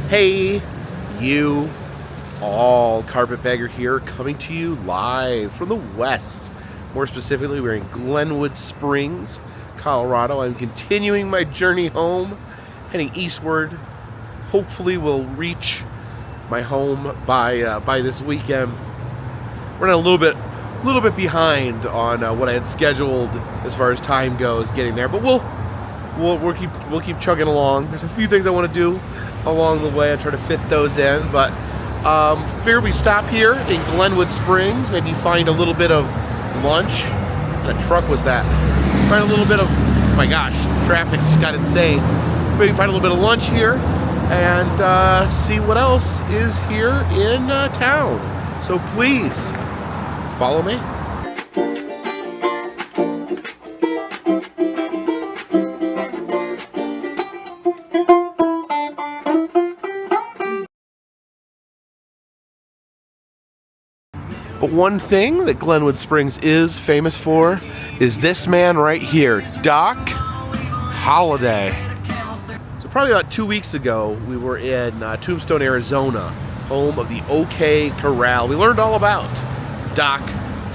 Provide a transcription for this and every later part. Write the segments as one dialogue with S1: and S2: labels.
S1: Hey, you all. Carpetbagger here, coming to you live from the west. More specifically, we're in Glenwood Springs, Colorado. I'm continuing my journey home, heading eastward. Hopefully, we'll reach my home by this weekend. We're running a little bit behind on what I had scheduled as far as time goes getting there, but we'll keep chugging along. There's a few things I want to do along the way. I try to fit those in, but figure we stop here in Glenwood Springs, maybe find a little bit of lunch. What truck was that? Find a little bit of, oh my gosh, traffic just got insane. Maybe find a little bit of lunch here and see what else is here in town. So please follow me. But one thing that Glenwood Springs is famous for is this man right here, Doc Holliday. So probably about 2 weeks ago, we were in Tombstone, Arizona, home of the OK Corral. We learned all about Doc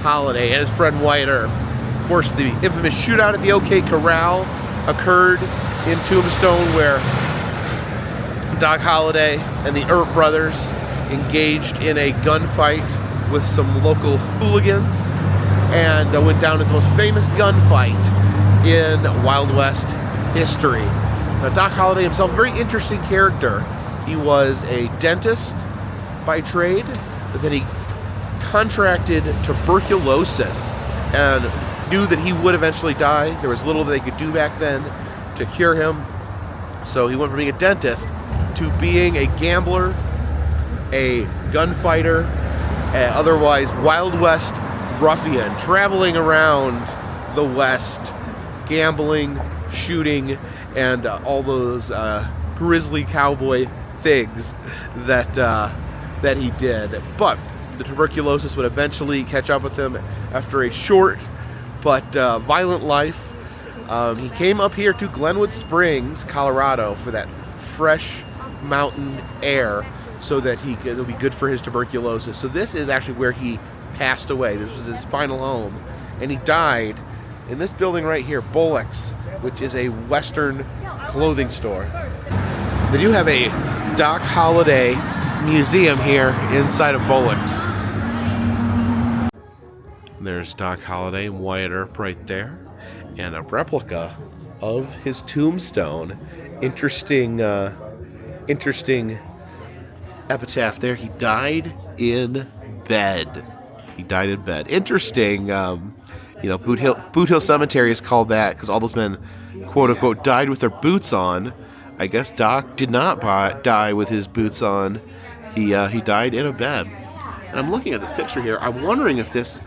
S1: Holliday and his friend Whiter. Of course, the infamous shootout at the OK Corral occurred in Tombstone, where Doc Holliday and the Earp brothers engaged in a gunfight with some local hooligans, and went down as the most famous gunfight in Wild West history. Now, Doc Holliday himself, a very interesting character. He was a dentist by trade, but then he contracted tuberculosis and knew that he would eventually die. There was little that they could do back then to cure him. So he went from being a dentist to being a gambler, a gunfighter, otherwise Wild West ruffian, traveling around the West, gambling, shooting, and all those grizzly cowboy things that he did. But the tuberculosis would eventually catch up with him after a short but violent life. He came up here to Glenwood Springs, Colorado, for that fresh mountain air, so that it'll be good for his tuberculosis. So this is actually where he passed away. This was his final home, and he died in this building right here, Bullock's, which is a Western clothing store. They do have a Doc Holliday museum here inside of Bullock's. There's Doc Holliday and Wyatt Earp right there, and a replica of his tombstone. Interesting epitaph there. He died in bed. Interesting. Boot Hill Cemetery is called that because all those men, quote unquote, died with their boots on. I guess Doc did not die with his boots on. He died in a bed. And I'm looking at this picture here. I'm wondering if this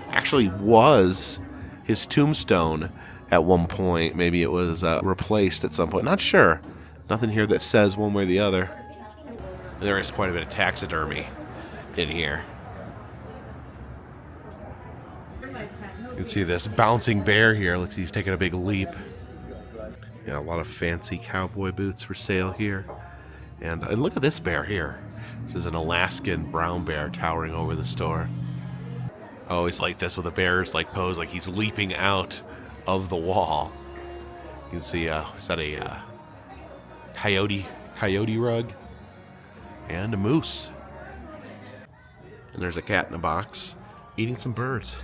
S1: actually was his tombstone at one point. Maybe it was replaced at some point. Not sure. Nothing here that says one way or the other. There is quite a bit of taxidermy in here. You can see this bouncing bear here. Looks like he's taking a big leap. Yeah, a lot of fancy cowboy boots for sale here. And look at this bear here. This is an Alaskan brown bear towering over the store. I always like this with a bear's pose, like he's leaping out of the wall. You can see is that a coyote rug? And a moose. And there's a cat in a box eating some birds.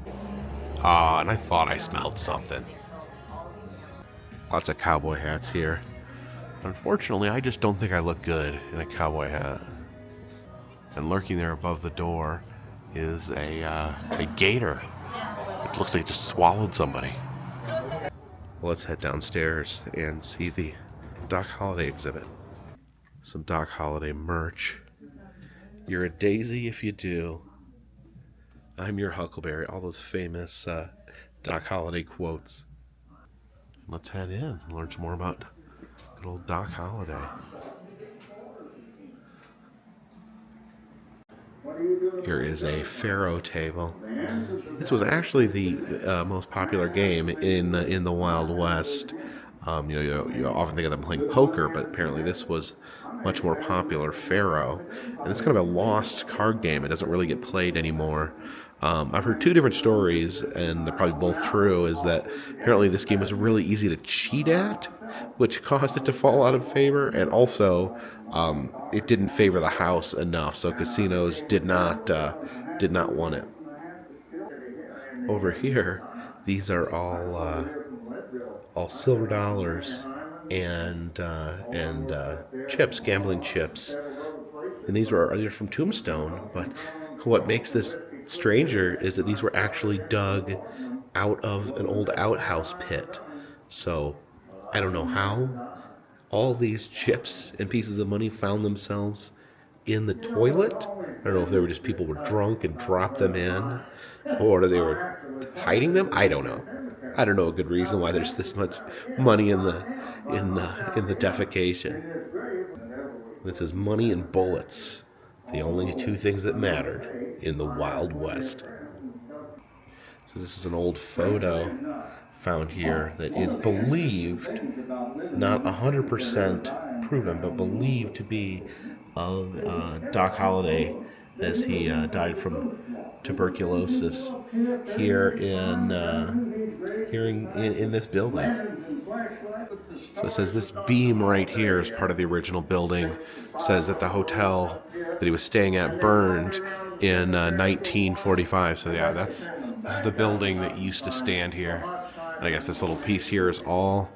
S1: And I thought I smelled something. Lots of cowboy hats here. Unfortunately, I just don't think I look good in a cowboy hat. And lurking there above the door is a gator. It looks like it just swallowed somebody. Well, let's head downstairs and see the Doc Holliday exhibit. Some Doc Holliday merch. You're a daisy if you do. I'm your huckleberry. All those famous Doc Holliday quotes. Let's head in and learn some more about good old Doc Holliday. Here is a faro table. This was actually the most popular game in the Wild West. You often think of them playing poker, but apparently this was much more popular, Faro. And it's kind of a lost card game. It doesn't really get played anymore. I've heard two different stories, and they're probably both true, is that apparently this game was really easy to cheat at, which caused it to fall out of favor, and also it didn't favor the house enough, so casinos did not want it. Over here, these are all silver dollars and chips, gambling chips, and these are from Tombstone. But what makes this stranger is that these were actually dug out of an old outhouse pit. So I don't know how all these chips and pieces of money found themselves in the toilet. I don't know if they were just people were drunk and dropped them in, or they were hiding them. I don't know. I don't know a good reason why there's this much money in the defecation. This is money and bullets, the only two things that mattered in the Wild West. So this is an old photo found here that is believed, not 100% proven, but believed to be of Doc Holliday as he died from tuberculosis here in this building. So it says this beam right here is part of the original building. It says that the hotel that he was staying at burned in 1945. So yeah, this is the building that used to stand here. And I guess this little piece here is all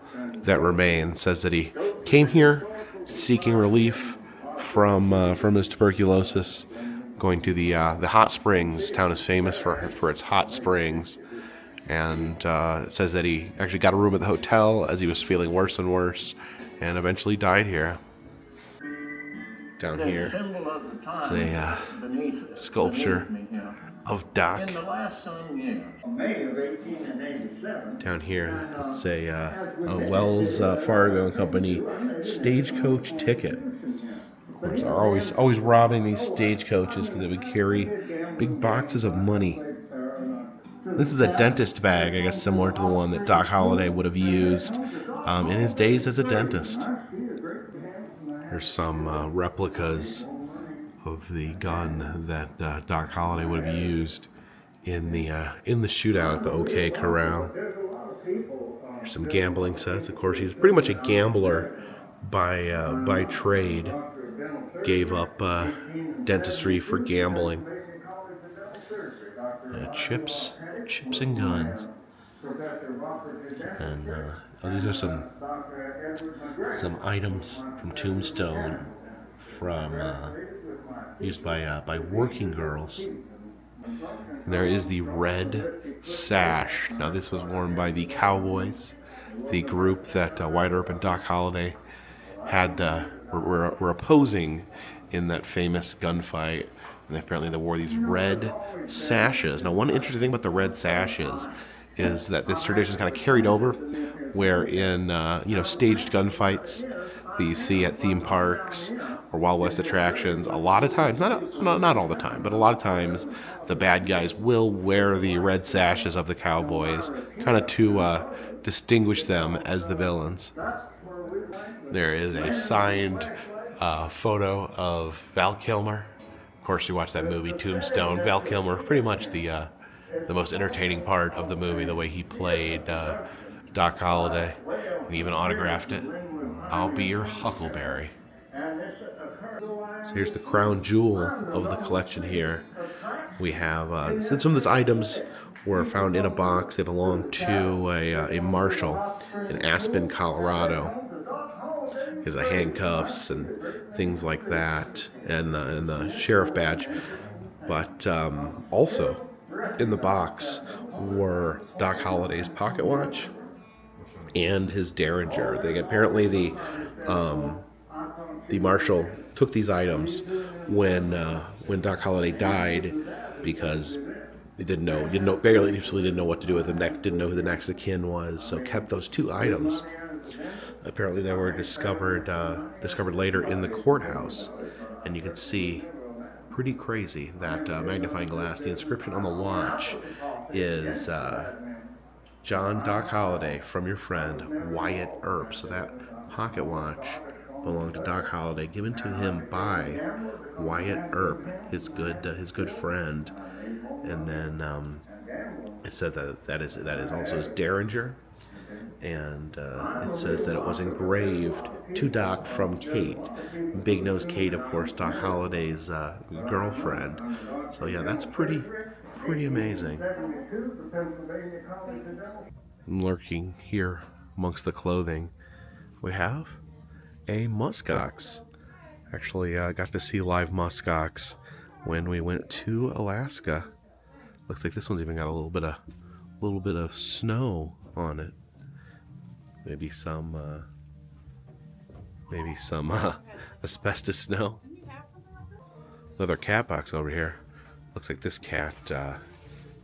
S1: that remains. It says that he came here seeking relief from his tuberculosis, going to the hot springs. This town is famous for its hot springs. And it says that he actually got a room at the hotel as he was feeling worse and worse, and eventually died here. Down here, it's a sculpture of Doc. Down here, it's a Wells Fargo Company stagecoach ticket. Of course, they're always robbing these stagecoaches because they would carry big boxes of money. This is a dentist bag, I guess similar to the one that Doc Holliday would have used in his days as a dentist. There's some replicas of the gun that Doc Holliday would have used in the shootout at the OK Corral. There's some gambling sets. Of course, he was pretty much a gambler by trade. Gave up dentistry for gambling. Chips and guns. And these are some items from Tombstone used by working girls. And there is the red sash. Now this was worn by the Cowboys, the group that Wyatt Earp and Doc Holliday were opposing in that famous gunfight. And apparently they wore these red sashes. Now, one interesting thing about the red sashes is that this tradition is kind of carried over, where in staged gunfights that you see at theme parks or Wild West attractions, a lot of times, not all the time, but a lot of times, the bad guys will wear the red sashes of the Cowboys, kind of to distinguish them as the villains. There is a signed photo of Val Kilmer. Of course, you watch that movie Tombstone. Val Kilmer, pretty much the most entertaining part of the movie, the way he played Doc Holliday, and even autographed it. I'll be your Huckleberry. So here's the crown jewel of the collection here. We have some of these items were found in a box. They belong to a marshal in Aspen, Colorado. There's handcuffs and things like that, and the sheriff badge. But also in the box were Doc Holliday's pocket watch and his Derringer. Apparently the marshal took these items when Doc Holliday died because they didn't know what to do with them. Didn't know who the next of kin was, so kept those two items. Apparently, they were discovered later in the courthouse, and you can see, pretty crazy, that magnifying glass. The inscription on the watch is John Doc Holliday from your friend Wyatt Earp. So that pocket watch belonged to Doc Holliday, given to him by Wyatt Earp, his good friend. And then it said that is also his Derringer, and it says that it was engraved to Doc from Kate, Big Nose Kate, of course, Doc Holliday's girlfriend. So yeah, that's pretty amazing. Lurking here amongst the clothing, we have a muskox. Actually, got to see live muskox when we went to Alaska. Looks like this one's even got a little bit of snow on it. Maybe some asbestos snow. Another cat box over here. Looks like this cat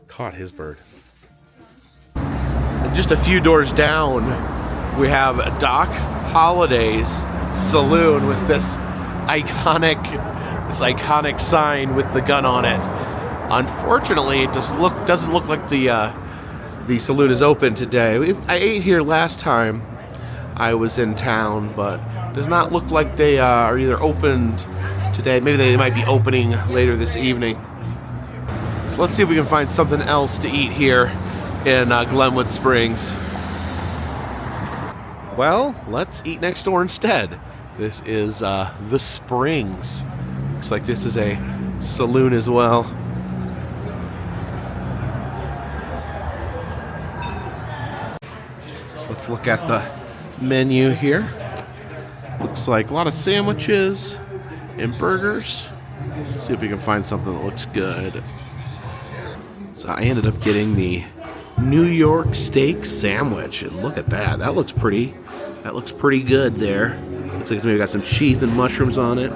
S1: caught his bird. And just a few doors down, we have Doc Holliday's saloon with this iconic sign with the gun on it. Unfortunately, it doesn't look like the saloon is open today. I ate here last time I was in town, but it does not look like they are either opened today. Maybe they might be opening later this evening. So let's see if we can find something else to eat here in Glenwood Springs. Well, let's eat next door instead. This is the Springs. Looks like this is a saloon as well. So let's look at the menu here. Looks like a lot of sandwiches and burgers. Let's see if we can find something that looks good. So I ended up getting the New York steak sandwich, and look at that. That looks pretty good there. Looks like it's maybe got some cheese and mushrooms on it,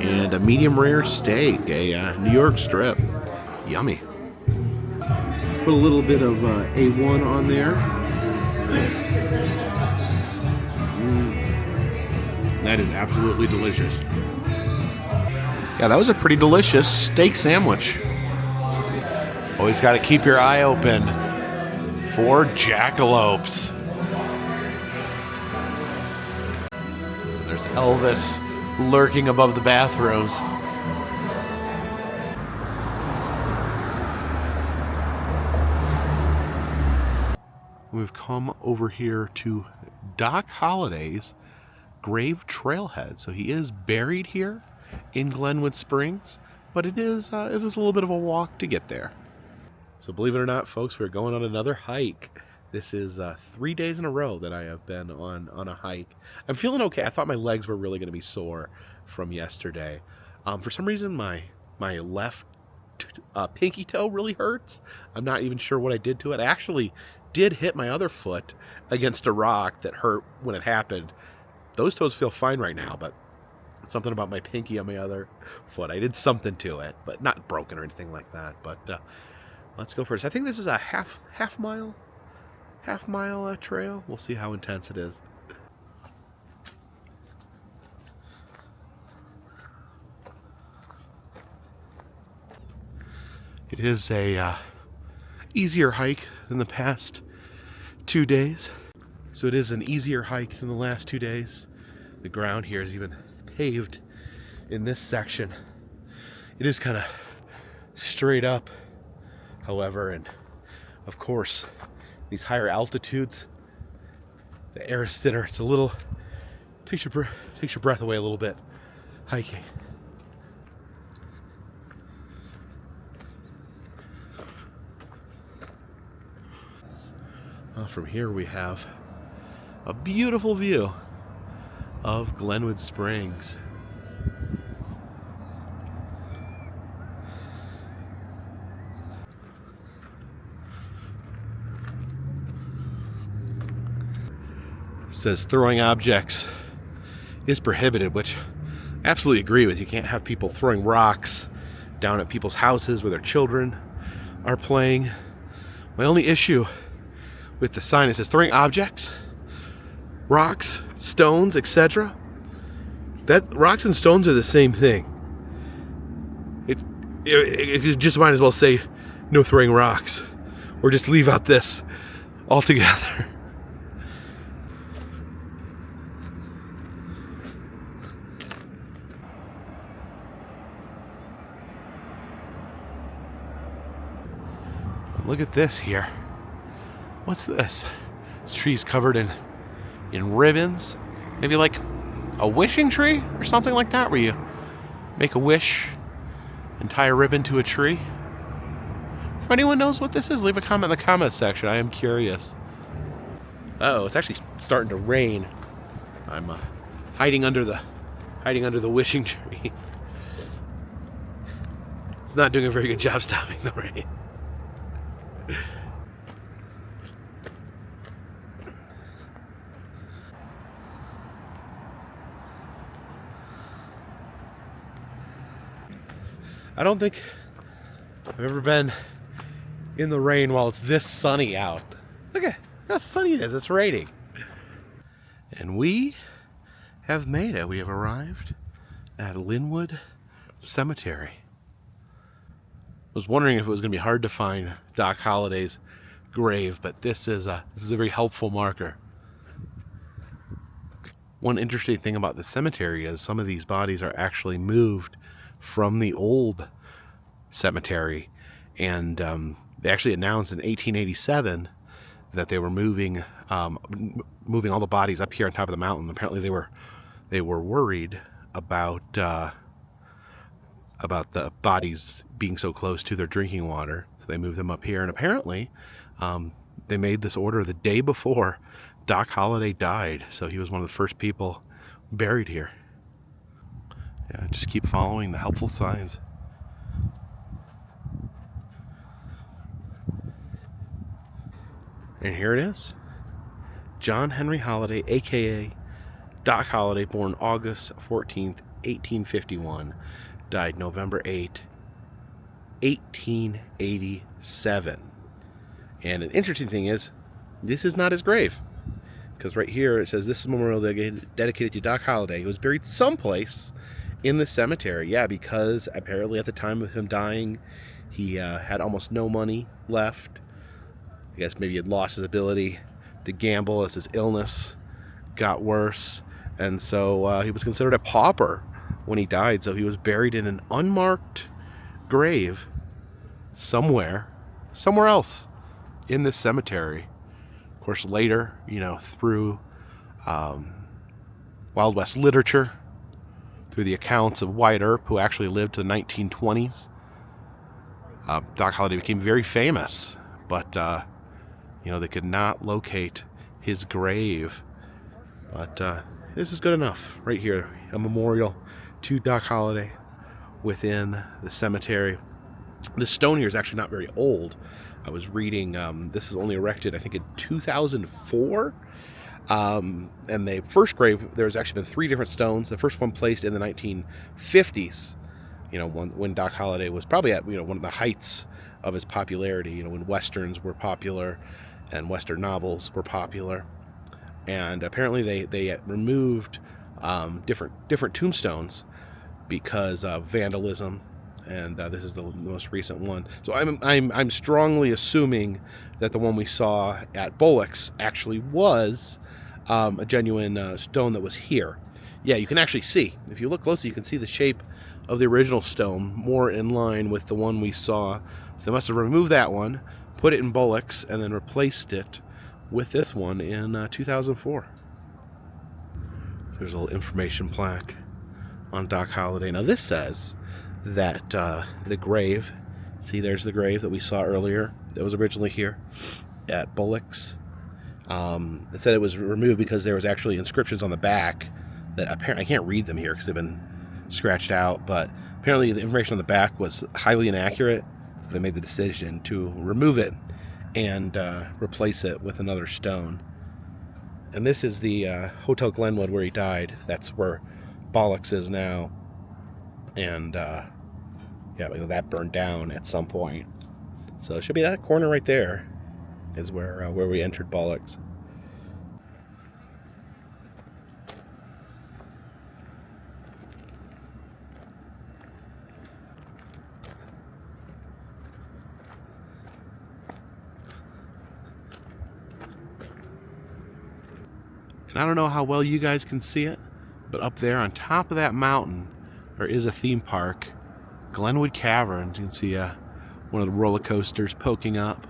S1: and a medium rare steak, a New York strip. Yummy. Put a little bit of A1 on there. That is absolutely delicious. Yeah, that was a pretty delicious steak sandwich. Always got to keep your eye open for jackalopes. There's Elvis lurking above the bathrooms. We've come over here to Doc Holliday's grave trailhead. So he is buried here in Glenwood Springs, but it is a little bit of a walk to get there. So believe it or not, folks, we're going on another hike. This is 3 days in a row that I have been on a hike. I'm feeling okay. I thought my legs were really going to be sore from yesterday. For some reason, my left pinky toe really hurts. I'm not even sure what I did to it. I actually did hit my other foot against a rock that hurt when it happened. Those toes feel fine right now, but something about my pinky on my other foot. I did something to it, but not broken or anything like that. But let's go first. I think this is a half mile trail. We'll see how intense it is. It is a easier hike than the past 2 days. So it is an easier hike than the last 2 days. The ground here is even paved in this section. It is kind of straight up, however, and of course, these higher altitudes, the air is thinner. It's a little, takes your breath away a little bit hiking. From here we have a beautiful view of Glenwood Springs. It says throwing objects is prohibited, which I absolutely agree with. You can't have people throwing rocks down at people's houses where their children are playing. My only issue with the sign, it says throwing objects, rocks, stones, etc. That rocks and stones are the same thing. It just might as well say no throwing rocks, or just leave out this all together. Look at this here. What's this? This tree's covered in ribbons. Maybe like a wishing tree or something like that, where you make a wish and tie a ribbon to a tree. If anyone knows what this is, leave a comment in the comments section. I am curious. Uh-oh, it's actually starting to rain. I'm hiding under the wishing tree. It's not doing a very good job stopping the rain. I don't think I've ever been in the rain while it's this sunny out. Look at how sunny it is. It's raining. And we have made it. We have arrived at Glenwood Cemetery. I was wondering if it was going to be hard to find Doc Holliday's grave, but this is a very helpful marker. One interesting thing about the cemetery is some of these bodies are actually moved from the old cemetery, and they actually announced in 1887 that they were moving all the bodies up here on top of the mountain. Apparently they were worried about the bodies being so close to their drinking water, so they moved them up here. And apparently they made this order the day before Doc Holliday died, so he was one of the first people buried here. Yeah, just keep following the helpful signs. And here it is. John Henry Holliday, aka Doc Holliday, born August 14th, 1851, died November 8, 1887. And an interesting thing is, this is not his grave. Because right here it says, this is a memorial dedicated to Doc Holliday. He was buried someplace in the cemetery. Yeah, because apparently at the time of him dying, he had almost no money left. I guess maybe he had lost his ability to gamble as his illness got worse. And so he was considered a pauper when he died. So he was buried in an unmarked grave somewhere else in this cemetery. Of course, later, through Wild West literature, through the accounts of Wyatt Earp, who actually lived to the 1920s, Doc Holliday became very famous, but they could not locate his grave. But this is good enough right here, a memorial to Doc Holliday within the cemetery. The stone here is actually not very old. I was reading, this is only erected, I think, in 2004. And the first grave, there's actually been 3 different stones. The first one placed in the 1950s, when Doc Holliday was probably at, one of the heights of his popularity, when Westerns were popular and Western novels were popular. And apparently they removed different tombstones because of vandalism. And this is the most recent one. So I'm strongly assuming that the one we saw at Bullock's actually was a genuine stone that was here. Yeah, you can actually see. If you look closely, you can see the shape of the original stone more in line with the one we saw. So they must have removed that one, put it in Bullock's, and then replaced it with this one in 2004. There's a little information plaque on Doc Holliday. Now this says that the grave, see, there's the grave that we saw earlier that was originally here at Bullock's. It said it was removed because there was actually inscriptions on the back that apparently, I can't read them here because they've been scratched out, but apparently the information on the back was highly inaccurate, so they made the decision to remove it and replace it with another stone. And this is the Hotel Glenwood where he died. That's where Bullock's is now. And yeah, that burned down at some point. So it should be that corner right there is where we entered Bullock's. And I don't know how well you guys can see it, but up there on top of that mountain, there is a theme park, Glenwood Caverns. You can see one of the roller coasters poking up.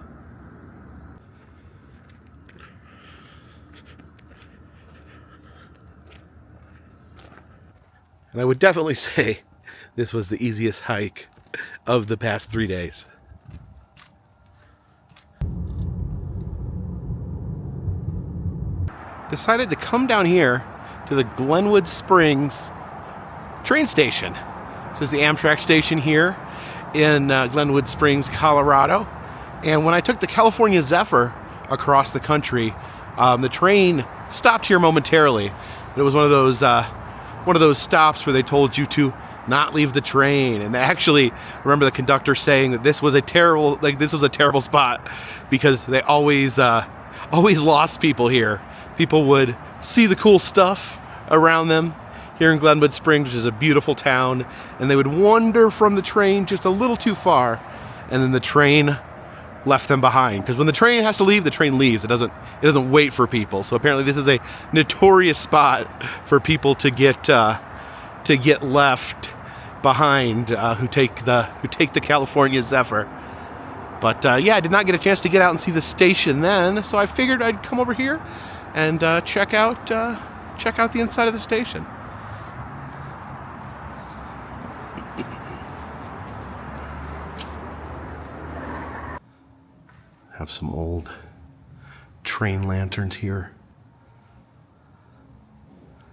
S1: And I would definitely say this was the easiest hike of the past 3 days. Decided to come down here to the Glenwood Springs train station. This is the Amtrak station here in Glenwood Springs, Colorado. And when I took the California Zephyr across the country, the train stopped here momentarily. It was one of those stops where they told you to not leave the train. And actually, I remember the conductor saying that this was a terrible spot because they always lost people here. People would see the cool stuff around them here in Glenwood Springs, which is a beautiful town, and they would wander from the train just a little too far, and then the train left them behind. Because when the train has to leave, the train leaves. It doesn't wait for people. So apparently this is a notorious spot for people to get left behind who take the California Zephyr. But yeah, I did not get a chance to get out and see the station then, so I figured I'd come over here and check out the inside of the station. Have some old train lanterns here.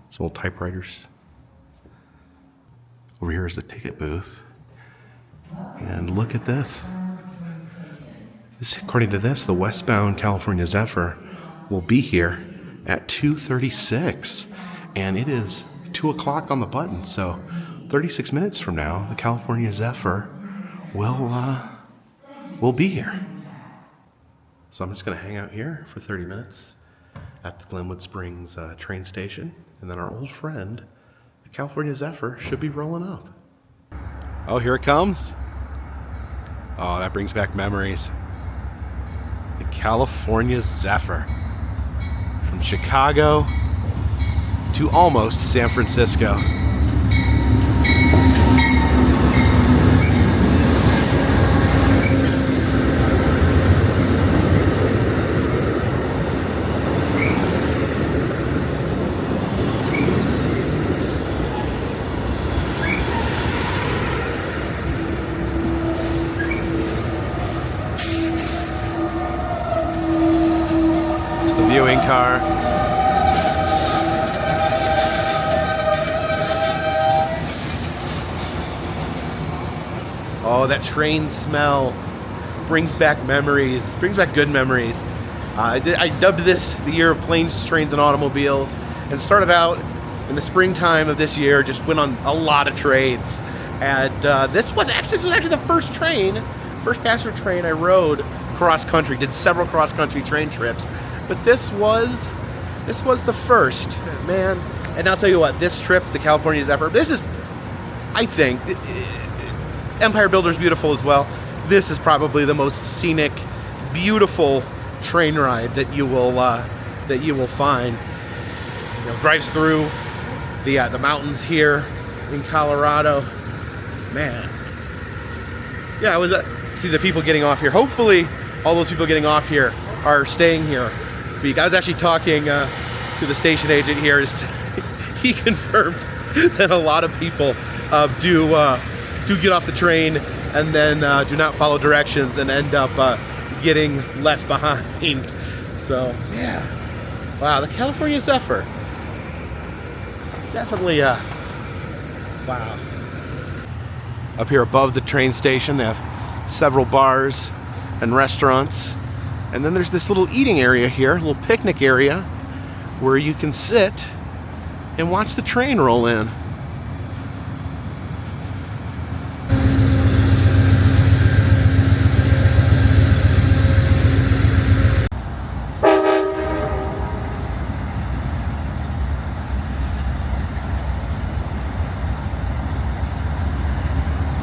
S1: Some old typewriters. Over here is the ticket booth. And look at this. According to this, the westbound California Zephyr will be here at 2:36, and it is 2 o'clock on the button. So 36 minutes from now, the California Zephyr will be here. So I'm just going to hang out here for 30 minutes at the Glenwood Springs train station, and then our old friend, the California Zephyr, should be rolling up. Oh, here it comes. Oh, that brings back memories. The California Zephyr. From Chicago to almost San Francisco. Viewing car. Oh, that train smell brings back memories, brings back good memories. I dubbed this the year of planes, trains, and automobiles, and started out in the springtime of this year, just went on a lot of trains. And this was actually the first passenger train I rode cross country, did several cross country train trips. But this was the first, man. And I'll tell you what, this trip, the California Zephyr, this is, I think, Empire Builder's beautiful as well. This is probably the most scenic, beautiful train ride that you will find. You know, drives through the mountains here in Colorado. Man, yeah, I was see the people getting off here. Hopefully, all those people getting off here are staying here. I was actually talking to the station agent here. He confirmed that a lot of people do get off the train and then do not follow directions and end up getting left behind. So yeah, wow, the California Zephyr, definitely wow. Up here above the train station, they have several bars and restaurants. And then there's this little eating area here, a little picnic area, where you can sit and watch the train roll in.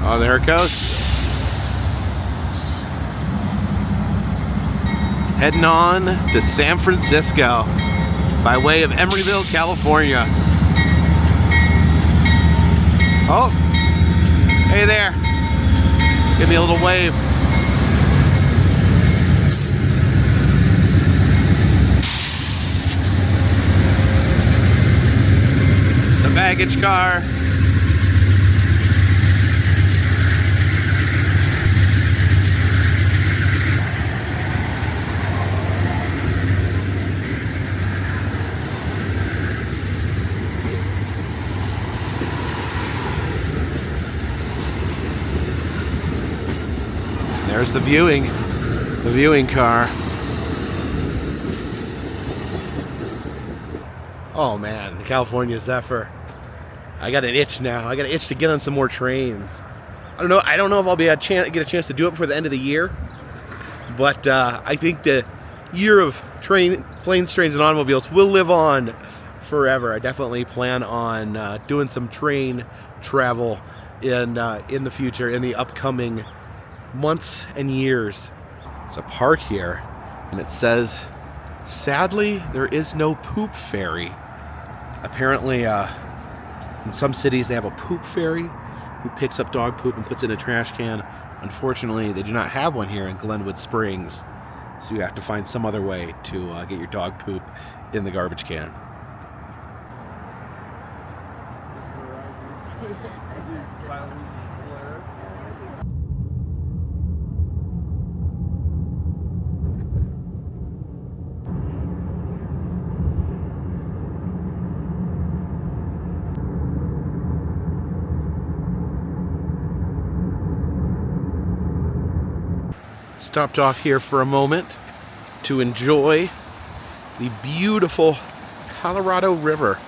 S1: Oh, there it goes. Heading on to San Francisco. by way of Emeryville, California. Oh, hey there. Give me a little wave. The baggage car. There's the viewing car. Oh man, the California Zephyr. I got an itch now. I got an itch to get on some more trains. I don't know if I'll get a chance to do it before the end of the year. But I think the year of planes, trains, and automobiles will live on forever. I definitely plan on doing some train travel in the future, in the upcoming months and years. There's a park here, and it says, sadly, there is no poop ferry. Apparently, in some cities they have a poop ferry who picks up dog poop and puts it in a trash can. Unfortunately, they do not have one here in Glenwood Springs, so you have to find some other way to get your dog poop in the garbage can. Stopped off here for a moment to enjoy the beautiful Colorado River.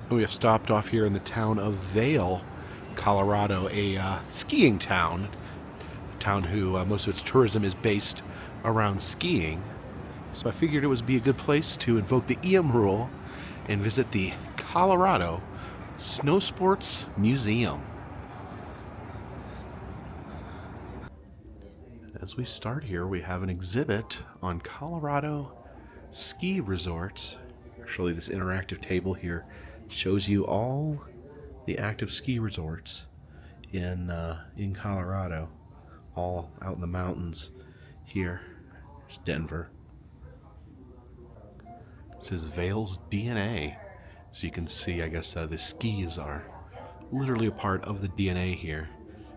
S1: We have stopped off here in the town of Vail, Colorado, a skiing town. A town who most of its tourism is based around skiing. So I figured it would be a good place to invoke the EM rule and visit the Colorado Snowsports Museum. As we start here, we have an exhibit on Colorado ski resorts. Actually, this interactive table here shows you all the active ski resorts in Colorado, all out in the mountains here. There's Denver. It says Vail's DNA, so you can see, I guess, the skis are literally a part of the DNA here.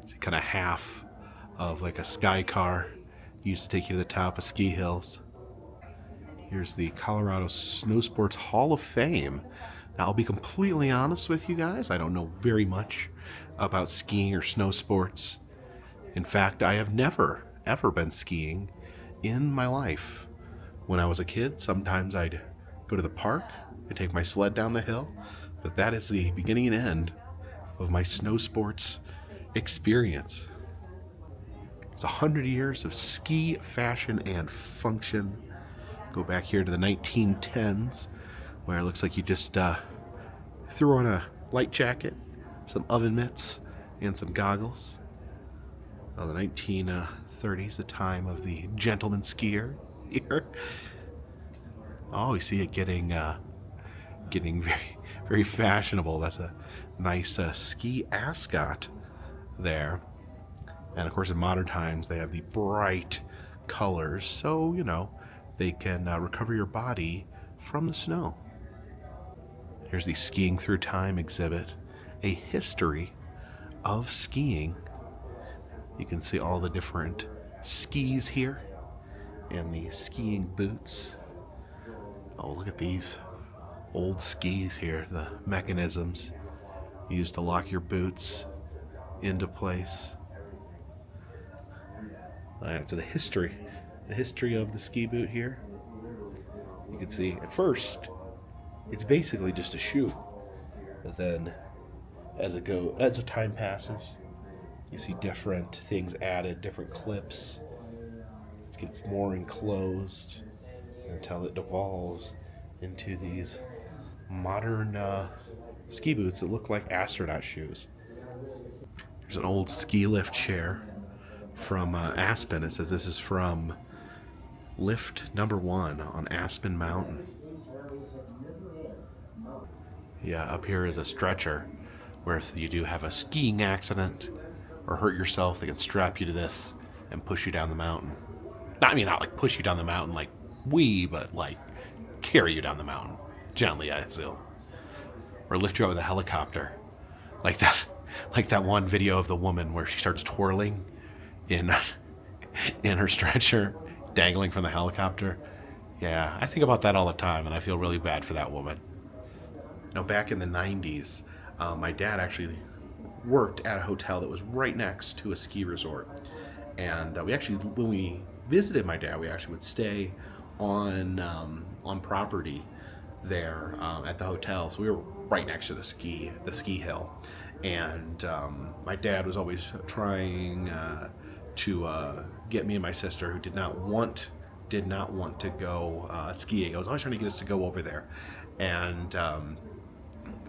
S1: It's kind of half of like a sky car used to take you to the top of ski hills. Here's the Colorado Snowsports Hall of Fame. Now, I'll be completely honest with you guys, I don't know very much about skiing or snow sports. In fact, I have never, ever been skiing in my life. When I was a kid, sometimes I'd go to the park, I'd take my sled down the hill, but that is the beginning and end of my snow sports experience. It's 100 years of ski fashion and function. Go back here to the 1910s, where it looks like you just threw on a light jacket, some oven mitts, and some goggles. Oh, the 1930s, the time of the gentleman skier here. Oh, we see it getting very, very fashionable. That's a nice ski ascot there. And of course, in modern times, they have the bright colors, so they can recover your body from the snow. Here's the Skiing Through Time exhibit, a history of skiing. You can see all the different skis here and the skiing boots. Oh, look at these old skis here, the mechanisms used to lock your boots into place. To the history of the ski boot here. You can see at first it's basically just a shoe, but then as the time passes, you see different things added, different clips. It gets more enclosed until it devolves into these modern ski boots that look like astronaut shoes. There's an old ski lift chair from Aspen. It says this is from lift number 1 on Aspen Mountain. Yeah, up here is a stretcher where if you do have a skiing accident or hurt yourself, they can strap you to this and push you down the mountain. Not like push you down the mountain like but like carry you down the mountain gently, I assume, or lift you out with a helicopter, like that one video of the woman where she starts twirling in her stretcher, dangling from the helicopter. Yeah, I think about that all the time, and I feel really bad for that woman. Now, back in the 90s, my dad actually worked at a hotel that was right next to a ski resort, and when we visited my dad, we actually would stay on property there at the hotel. So we were right next to the ski hill, and my dad was always trying to get me and my sister, who did not want to go skiing. I was always trying to get us to go over there, and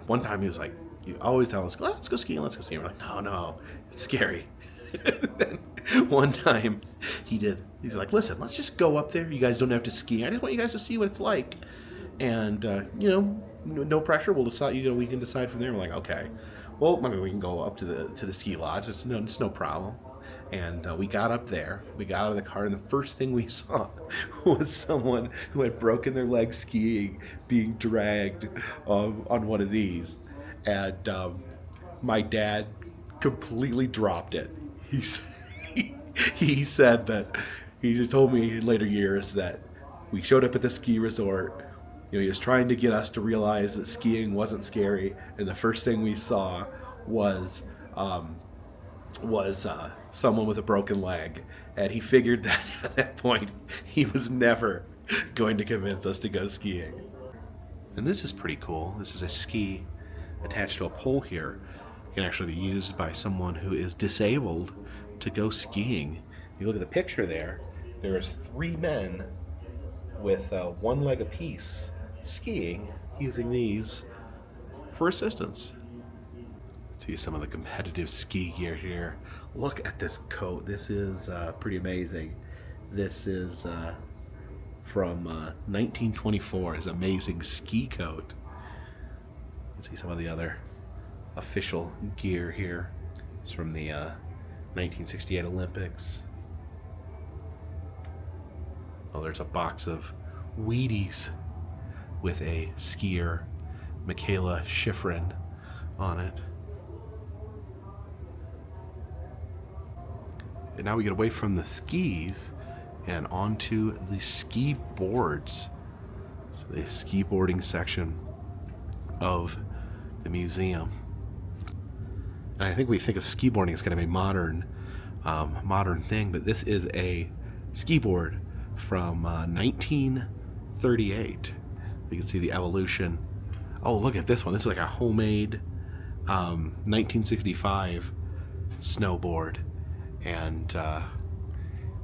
S1: one time he was like, "You always tell us, let's go skiing, let's go skiing." We're like, no, it's scary. Then one time he's like, "Listen, let's just go up there. You guys don't have to ski. I just want you guys to see what it's like, and no pressure. We'll decide. We can decide from there." We're like, "Okay, well, we can go up to the ski lodge. It's no problem." And we got up there. We got out of the car, and the first thing we saw was someone who had broken their leg skiing being dragged on one of these. And my dad completely dropped it. He said that, he just told me in later years that we showed up at the ski resort. He was trying to get us to realize that skiing wasn't scary, and the first thing we saw was someone with a broken leg, and he figured that at that point he was never going to convince us to go skiing. And this is pretty cool. This is a ski attached to a pole here. It can actually be used by someone who is disabled to go skiing. You look at the picture there, there's 3 men with one leg apiece skiing using these for assistance. See some of the competitive ski gear here. Look at this coat. This is pretty amazing. This is from 1924. It's an amazing ski coat. You can see some of the other official gear here. It's from the 1968 Olympics. Oh, there's a box of Wheaties with a skier, Michaela Schifrin, on it. And now we get away from the skis and onto the ski boards. So the ski boarding section of the museum. And I think we think of ski boarding as kind of a modern thing, but this is a ski board from 1938. You can see the evolution. Oh, look at this one. This is like a homemade 1965 snowboard. And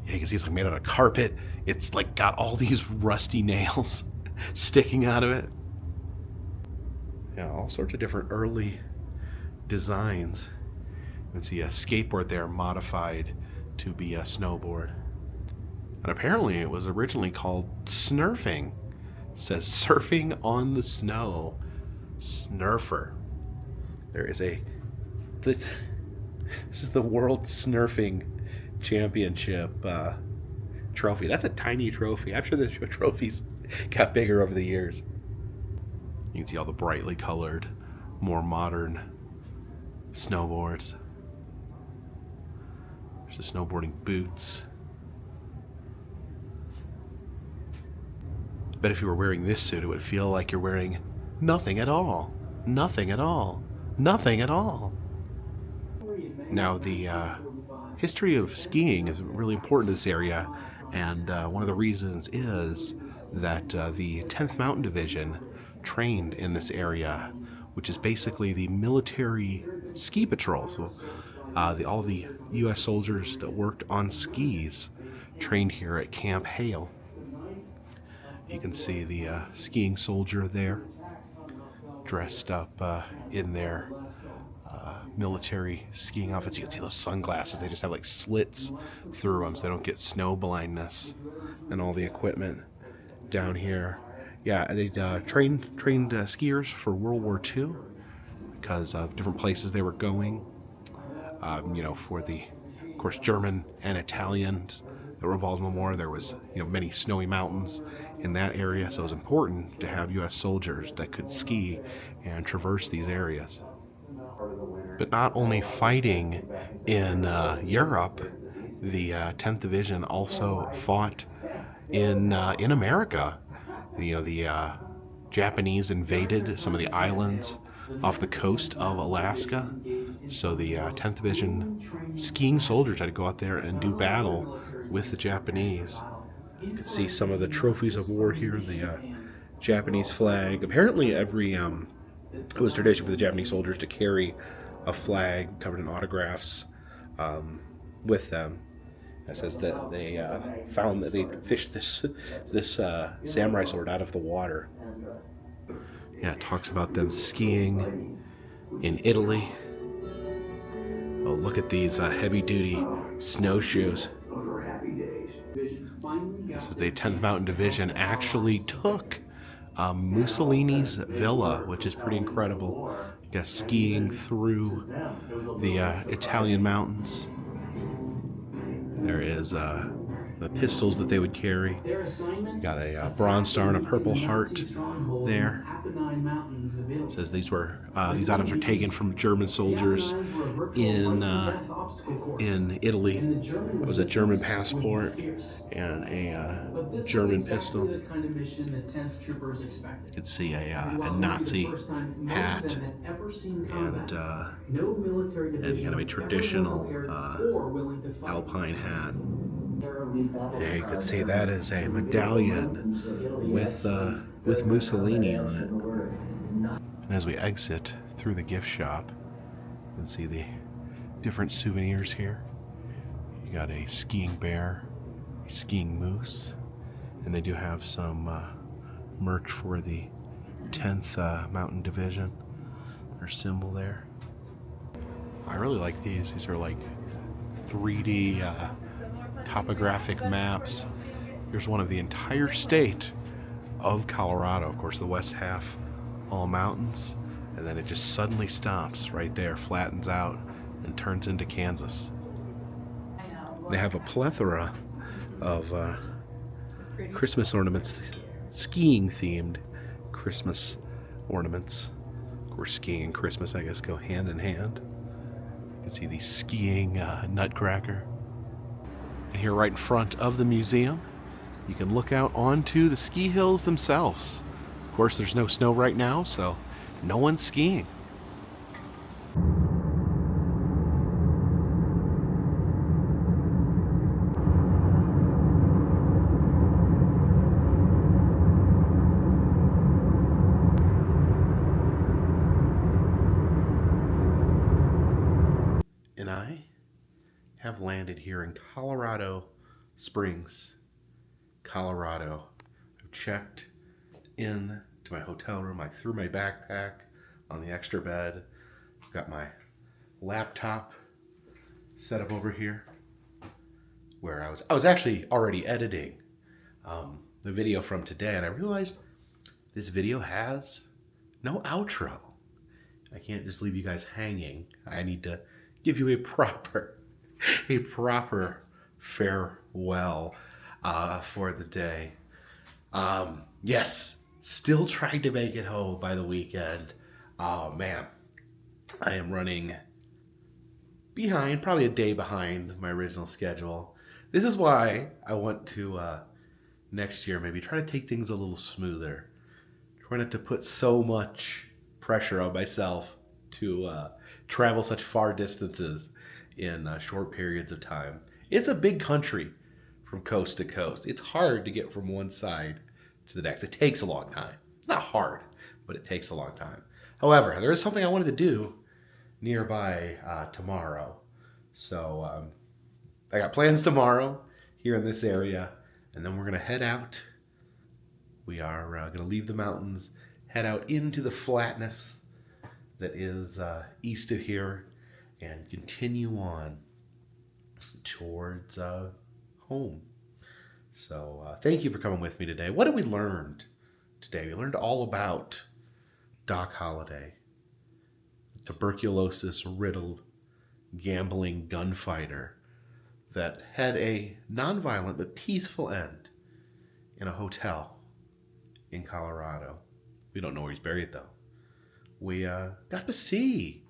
S1: you can see it's like made out of carpet. It's like got all these rusty nails sticking out of it. Yeah, all sorts of different early designs. You can see a skateboard there modified to be a snowboard. And apparently it was originally called snurfing. It says surfing on the snow. Snurfer. This is the World Snurfing Championship trophy. That's a tiny trophy. I'm sure the trophies got bigger over the years. You can see all the brightly colored, more modern snowboards. There's the snowboarding boots. I bet if you were wearing this suit, it would feel like you're wearing nothing at all. Nothing at all. Nothing at all. Now, the history of skiing is really important to this area, and one of the reasons is that the 10th Mountain Division trained in this area, which is basically the military ski patrol. So all the U.S. soldiers that worked on skis trained here at Camp Hale. You can see the skiing soldier there, dressed up in their military skiing outfits. You can see those sunglasses. They just have like slits through them so they don't get snow blindness. And all the equipment down here. Yeah, they trained skiers for World War II because of different places they were going. For the, of course, German and Italians that were involved in the war. There was, many snowy mountains in that area, so it was important to have U.S. soldiers that could ski and traverse these areas. But not only fighting in Europe, the 10th Division also fought in America. The Japanese invaded some of the islands off the coast of Alaska. So the 10th Division skiing soldiers had to go out there and do battle with the Japanese. You can see some of the trophies of war here, the Japanese flag. Apparently it was tradition for the Japanese soldiers to carry a flag covered in autographs with them. It says that they found that they fished this samurai sword out of the water. Yeah, it talks about them skiing in Italy. Oh, look at these heavy-duty snowshoes. This is the 10th Mountain Division actually took Mussolini's villa, which is pretty incredible. I guess skiing through the Italian mountains. There is the pistols that they would carry. Got a Bronze Star and a Purple Heart there. It says these items were taken from German soldiers in Italy. It was a German passport and a German pistol. You could see a Nazi hat and kind of a traditional alpine hat. Yeah, you can see that is a medallion with Mussolini on it. And as we exit through the gift shop, you can see the different souvenirs here. You got a skiing bear, a skiing moose, and they do have some merch for the 10th Mountain Division. Their symbol there. I really like these. These are like 3D topographic maps. Here's one of the entire state of Colorado. Of course, the west half, all mountains, and then it just suddenly stops right there, flattens out, and turns into Kansas. They have a plethora of Christmas ornaments, skiing themed Christmas ornaments. Of course, skiing and Christmas, I guess, go hand in hand. You can see the skiing nutcracker. And here right in front of the museum, you can look out onto the ski hills themselves. Of course, there's no snow right now, so no one's skiing. And I have landed here in Colorado Springs, Colorado. I've checked in to my hotel room. I threw my backpack on the extra bed. I've got my laptop set up over here where I was actually already editing the video from today, and I realized this video has no outro. I can't just leave you guys hanging. I need to give you a proper farewell for the day. Yes, still trying to make it home by the weekend. Oh man, I am running behind, probably a day behind my original schedule. This is why I want to next year maybe try to take things a little smoother. Try not to put so much pressure on myself to travel such far distances in short periods of time. It's a big country from coast to coast. It's hard to get from one side to the next. It takes a long time. It's not hard, but it takes a long time. However, there is something I wanted to do nearby tomorrow. So I got plans tomorrow here in this area, and then we're going to head out. We are going to leave the mountains, head out into the flatness that is east of here, and continue on towards home. So thank you for coming with me today. What did we learn today? We learned all about Doc Holliday, tuberculosis-riddled, gambling gunfighter that had a nonviolent but peaceful end in a hotel in Colorado. We don't know where he's buried, though. We got to see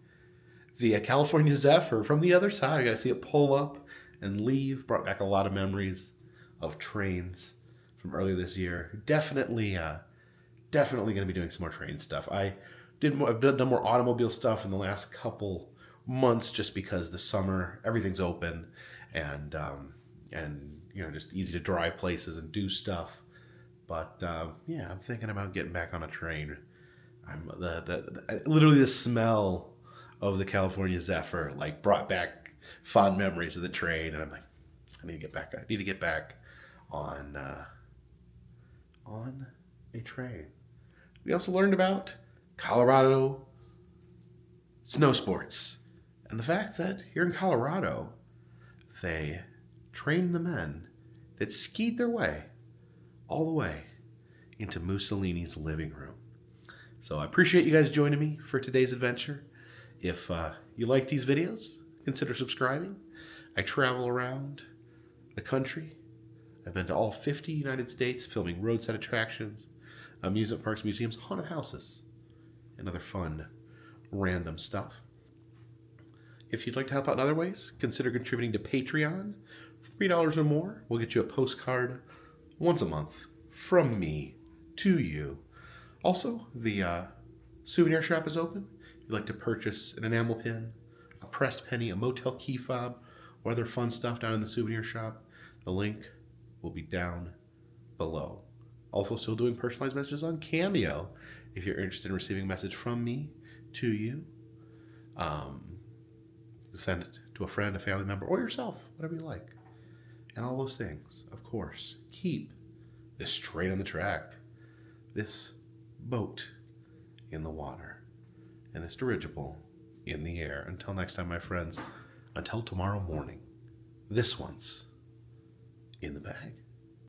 S1: the California Zephyr from the other side. We got to see it pull up and leave. Brought back a lot of memories of trains from earlier this year. Definitely going to be doing some more train stuff. I've done more automobile stuff in the last couple months just because the summer, everything's open and you know, just easy to drive places and do stuff. But yeah, I'm thinking about getting back on a train. I'm literally the smell of the California Zephyr like brought back fond memories of the train, and I'm like, I need to get back. I need to get back on a train. We also learned about Colorado Snowsports and the fact that here in Colorado, they trained the men that skied their way all the way into Mussolini's living room. So I appreciate you guys joining me for today's adventure. If you like these videos, consider subscribing. I travel around the country. I've been to all 50 United States filming roadside attractions, amusement parks, museums, haunted houses, and other fun, random stuff. If you'd like to help out in other ways, consider contributing to Patreon. $3 or more will get you a postcard once a month from me to you. Also, the souvenir shop is open. If you'd like to purchase an enamel pin, a pressed penny, a motel key fob, or other fun stuff down in the souvenir shop, the link will be down below. Also, still doing personalized messages on Cameo if you're interested in receiving a message from me to you. Send it to a friend, a family member, or yourself, whatever you like. And all those things, of course, keep this train on the track, this boat in the water, and this dirigible in the air. Until next time, my friends, until tomorrow morning, this one's in the bag.